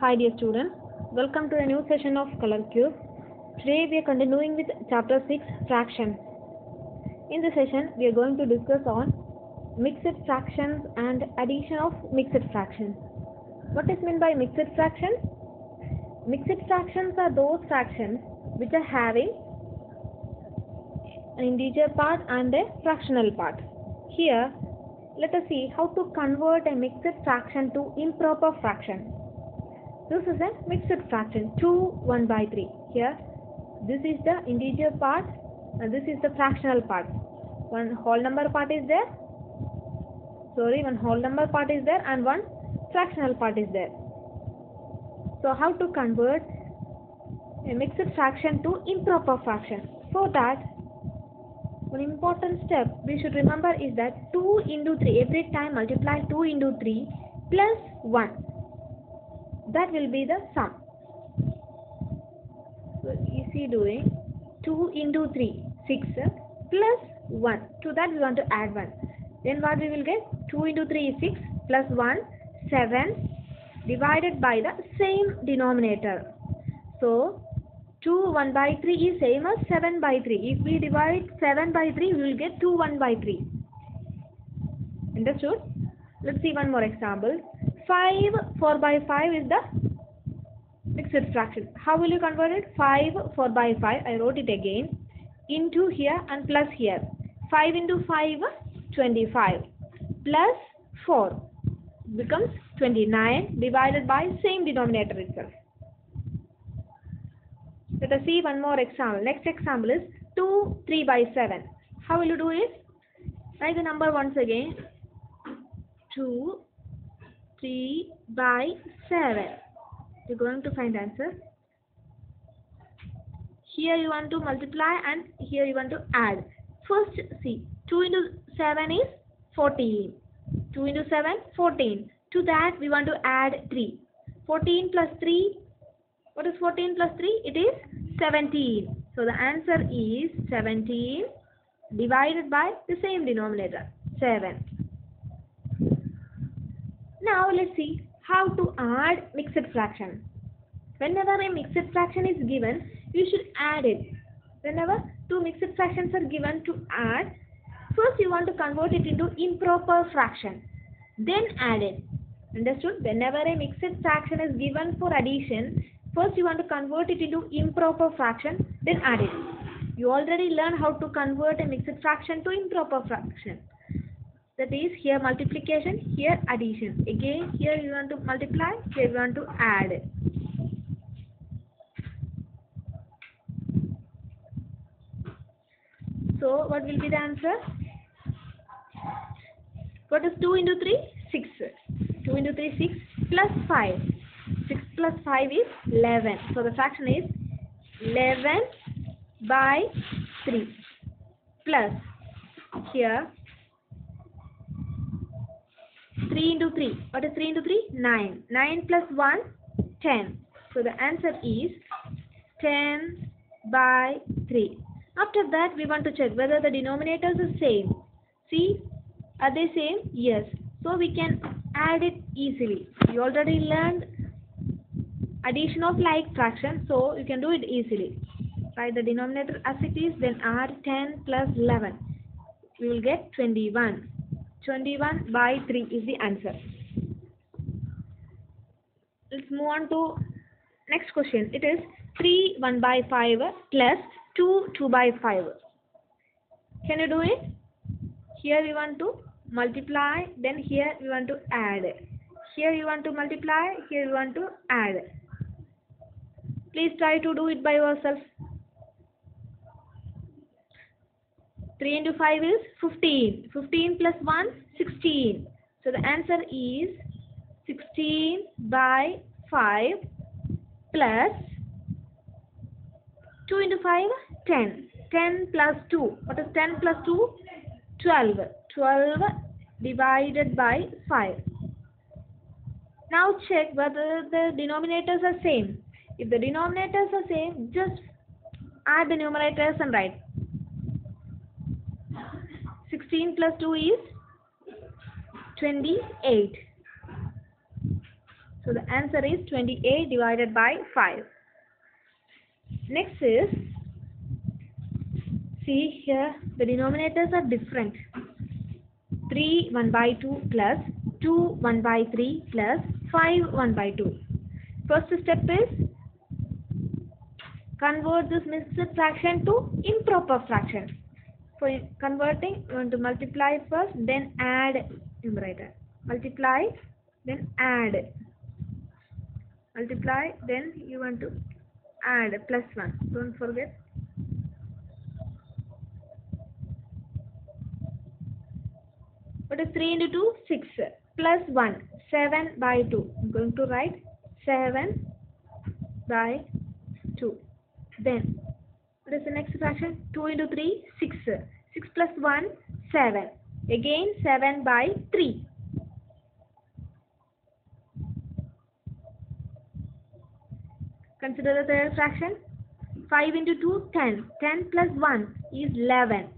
Hi dear students, welcome to a new session of Color Cube. Today we are continuing with chapter 6 fractions. In this session we are going to discuss on mixed fractions and addition of mixed fractions. What is meant by mixed fractions? Mixed fractions are those fractions which are having an integer part and a fractional part. Here let us see how to convert a mixed fraction to improper fraction. This is a mixed fraction 2 1 by 3. Here this is the integer part and this is the fractional part. One whole number part is there. One whole number part is there and one fractional part is there. So how to convert a mixed fraction to improper fraction? For that, one important step we should remember is that 2 into 3, every time multiply 2 into 3 plus 1. That will be the sum. So easy doing. 2 into 3, 6 plus 1. To that we want to add 1. Then what we will get? 2 into 3 is 6 plus 1, 7 divided by the same denominator. So 2 1 by 3 is same as 7 by 3. If we divide 7 by 3, we will get 2 1 by 3. Understood? Let's see one more example. 5 4 by 5 is the mixed fraction. How will you convert it? 5 4 by 5, I wrote it again, into here and plus here. 5 into 5, 25, plus 4 becomes 29 divided by same denominator itself. Let us see one more example. Next example is 2 3 by 7. How will you do it? Write the number once again. 2 3 by 7. You're going to find answer. Here you want to multiply and here you want to add. First see, 2 into 7 is 14. 2 into 7, 14. To that we want to add 3. 14 plus 3. What is 14 plus 3? It is 17. So the answer is 17 divided by the same denominator, 7. Now let's see how to add mixed fraction. Whenever a mixed fraction is given, you should add it. Whenever two mixed fractions are given to add, first you want to convert it into improper fraction, then add it. Understood? Whenever a mixed fraction is given for addition, first you want to convert it into improper fraction, then add it. You already learned how to convert a mixed fraction to improper fraction. That is, here multiplication, here addition. Again, here you want to multiply, here you want to add. So, what will be the answer? What is 2 into 3? 6. 2 into 3, 6 plus 5. 6 plus 5 is 11. So, the fraction is 11 by 3 plus here 3 into 3. What is 3 into 3? 9. 9 plus 1, 10. So the answer is 10 by 3. After that, we want to check whether the denominators are same. See, are they same? Yes. So we can add it easily. You already learned addition of like fraction, so you can do it easily. Write the denominator as it is, then add 10 plus 11. We will get 21. 21 by 3 is the answer. Let's move on to next question. It is 3 1 by 5 plus 2 2 by 5. Can you do it? Here we want to multiply, then here we want to add. Here you want to multiply, here you want to add. Please try to do it by yourself. 3 into 5 is 15. 15 plus 1, 16. So the answer is 16 by 5 plus 2 into 5, 10. 10 plus 2. What is 10 plus 2? 12. 12 divided by 5. Now check whether the denominators are same. If the denominators are same, just add the numerators and write. 16 plus 2 is 28. So the answer is 28 divided by 5. Next is, see here, the denominators are different. 3 1 by 2 plus 2 1 by 3 plus 5 1 by 2. First step is convert this mixed fraction to improper fraction. For converting, you want to multiply first, then add numerator. Multiply, then add. Multiply, then you want to add plus 1. Don't forget. What is 3 into 2? 6. Plus 1. 7 by 2. I'm going to write 7 by 2. Then, what is the next fraction? 2 into 3? 6. 6 plus 1? 7. Again 7 by 3. Consider the third fraction. 5 into 2? 10. 10 plus 1 is 11.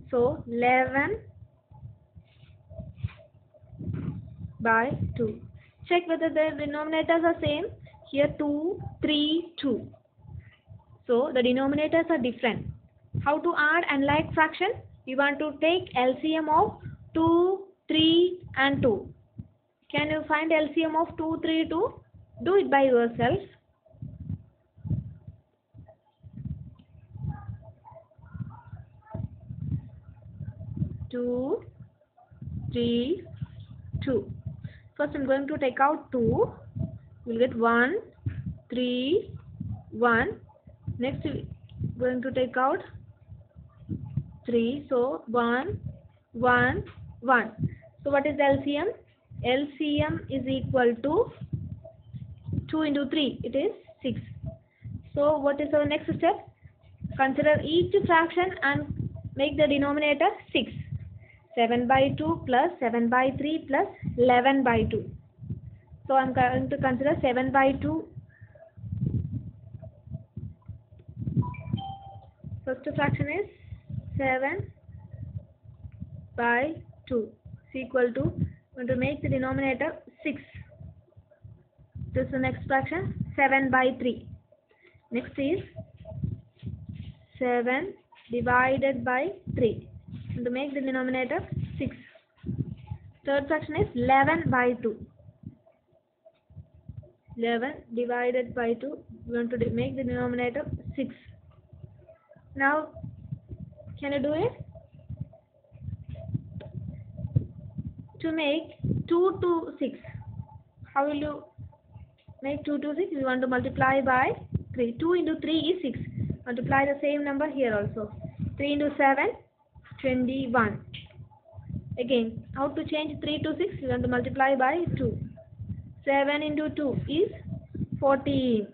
So, 11 by 2. Check whether the denominators are same. Here 2, 3, 2. So the denominators are different. How to add unlike fraction? You want to take LCM of 2, 3 and 2. Can you find LCM of 2, 3, 2? Do it by yourself. Two, 3, 2. First I'm going to take out 2. We'll get 1, 3, 1. Next we're going to take out 3. So 1, 1, 1. So what is LCM? LCM is equal to 2 into 3. It is 6. So what is our next step? Consider each fraction and make the denominator 6. 7 by 2 plus 7 by 3 plus 11 by 2. So I am going to consider 7 by 2. First fraction is 7 by 2 is equal to, we want to make the denominator 6. This is the next fraction, 7 by 3. Next is 7 divided by 3. To make the denominator 6. Third fraction is 11 by 2. 11 divided by 2. We want to make the denominator 6. Now, can you do it? To make 2 to 6. How will you make 2 to 6? We want to multiply by 3. 2 into 3 is 6. Multiply the same number here also. 3 into 7, 21. Again, how to change 3 to 6? We want to multiply by 2. 7 into 2 is 14.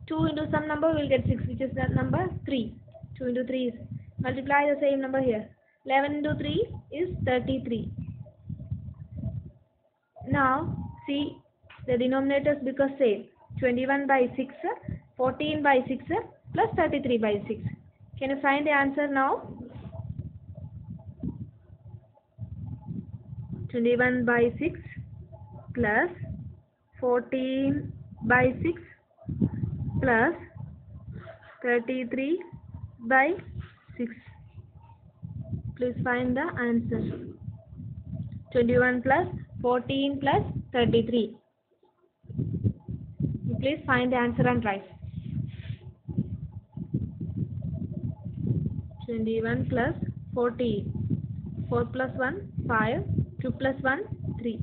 2 into some number we will get 6, which is that number 3. 2 into 3 is, multiply the same number here. 11 into 3 is 33. Now, see, the denominators become same. 21 by 6, 14 by 6 plus 33 by 6. Can you find the answer now? 21 by 6 plus 14 by 6 plus 33 by 6. Please find the answer. 21 plus 14 plus 33. Please find the answer and write. 21 plus 14. 4 plus 1, 5. 2 plus 1, 3.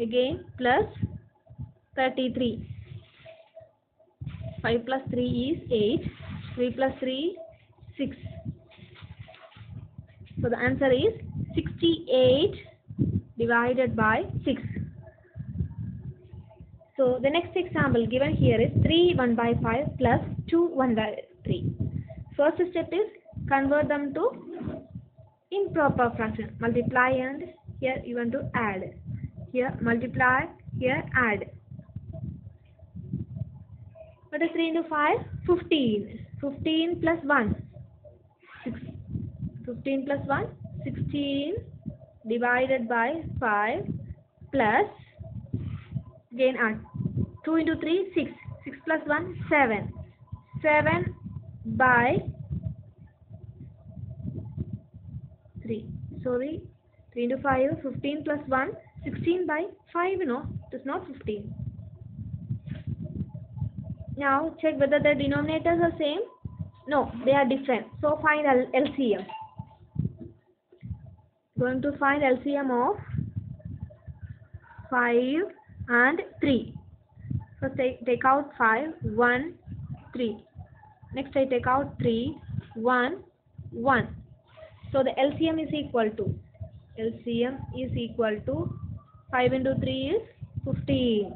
Again plus 33. 5 plus 3 is 8. 3 plus 3, 6. So the answer is 68 divided by 6. So the next example given here is 3 1 by 5 plus 2 1 by 3. First step is convert them to improper fraction. Multiply and here you want to add. Here multiply, here add. What is 3 into 5? 15. 15 plus 1. 6. 15 plus 1. 16 divided by 5 plus Again add. 2 into 3, 6. 6 plus 1, 7. 7 by 3. Sorry. 3 into 5, 15 plus 1, 16 by 5. No, it is not 15. Now check whether the denominators are same. No, they are different. So find LCM. Going to find LCM of 5 and 3. First take out 5, 1, 3. Next I take out 3, 1, 1. So the LCM is equal to 5 into 3 is 15.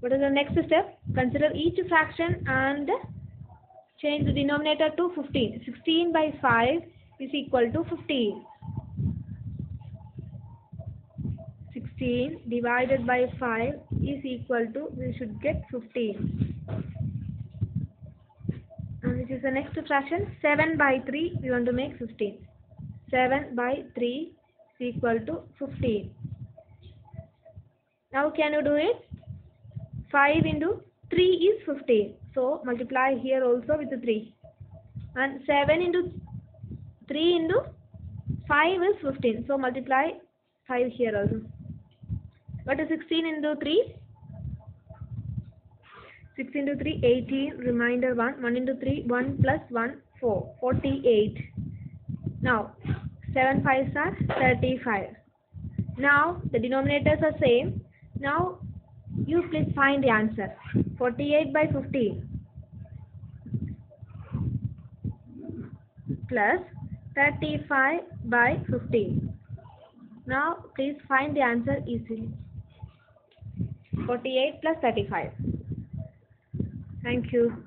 What is the next step? Consider each fraction and change the denominator to 15. 16 by 5 is equal to 15. 16 divided by 5 is equal to, we should get 15. And which is the next fraction? 7 by 3, we want to make 15. 7 by 3 is equal to 15. Now can you do it? 5 into 3 is 15. So multiply here also with 3. And 7 into 3 into 5 is 15. So multiply 5 here also. What is 16 into 3? 6 into 3, 18. Remainder 1. 1 into 3, 1 plus 1, 4. 48. Now 7 5s are 35. Now the denominators are same. Now you please find the answer. 48 by 15 plus 35 by 15. Now please find the answer easily. 48 plus 35. Thank you.